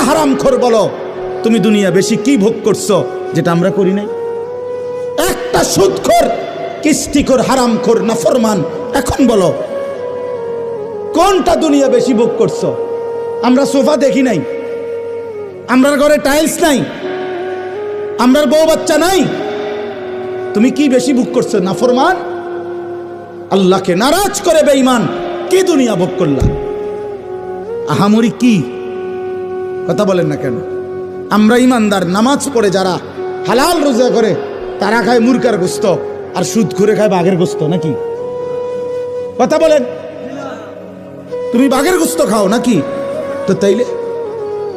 হারামখোর বলো, তুমি দুনিয়া বেশি কি ভোগ করছো যেটা আমরা করি নাই? একটা সুদখোর, কিস্তিখোর, হারামখোর, নাফরমান, এখন বলো কোনটা দুনিয়া বেশি ভোগ করছো? আমরা সোফা দেখি নাই, আমরার ঘরে টাইলস নাই, আমরার বউ বাচ্চা নাই, তুমি কি বেশি ভোগ করছো? নাফরমান, আল্লাহকে নারাজ করে বেঈমান, কি দুনিয়া ভোগ করলা? আহামরি কি কথা বলেন না কেন? আমরা ইমানদার, নামাজ পড়ে যারা, হালাল রোজা করে, তারা খায় মুরগার গোস্ত আর সুদ করে খায় বাঘের গোস্ত নাকি? কথা বলেন। তুমি বাঘের গোস্ত খাও নাকি? তো তাইলে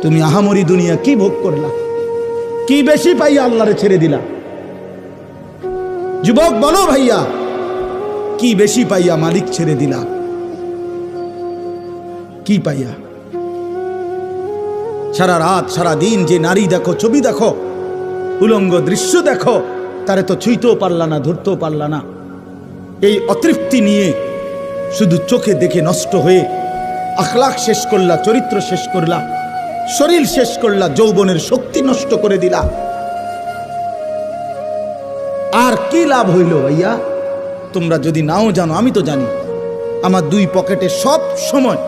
তুমি আহামরি দুনিয়া কি ভোগ করলা? কি বেশি পাইয়া আল্লাহরে ছেড়ে দিলা? যুবক বলো ভাইয়া, কি বেশি পাইয়া মালিক ছেড়ে দিলা? কি পাইয়া? সারা রাত সারা দিন যে নারী দেখো, ছবি দেখো, উলঙ্গ দৃশ্য দেখো, তারে তো ছুঁইতেও পারলা না, ধরতেও পারলা না। এই অতৃপ্তি নিয়ে শুধু চোখে দেখে নষ্ট হয়ে আখলাক শেষ করলা, চরিত্র শেষ করলা, শরীর শেষ করলা, যৌবনের শক্তি নষ্ট করে দিলা। আর কি লাভ হইল ভাইয়া? তোমরা যদি নাও জানো, আমি তো জানি, আমার দুই পকেটে সব সময়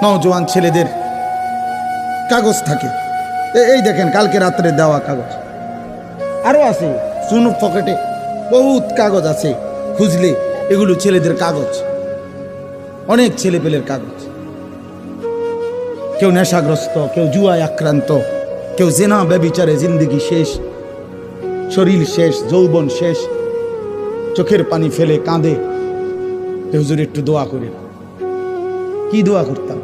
নওজোয়ান ছেলেদের কাগজ থাকে। এই দেখেন কালকে রাত্রে দেওয়া কাগজ, আরো আছে শুনো পকেটে বহুত কাগজ আছে, খুঁজলে এগুলো ছেলেদের কাগজ, অনেক ছেলে পেলের কাগজ। কেউ নেশাগ্রস্ত, কেউ জুয়ায় আক্রান্ত, কেউ জেনা ব্যভিচারে জিন্দেগি শেষ, শরীর শেষ, যৌবন শেষ, চোখের পানি ফেলে কাঁদে। হুজুর একটু দোয়া করেন। কি দোয়া করতাম?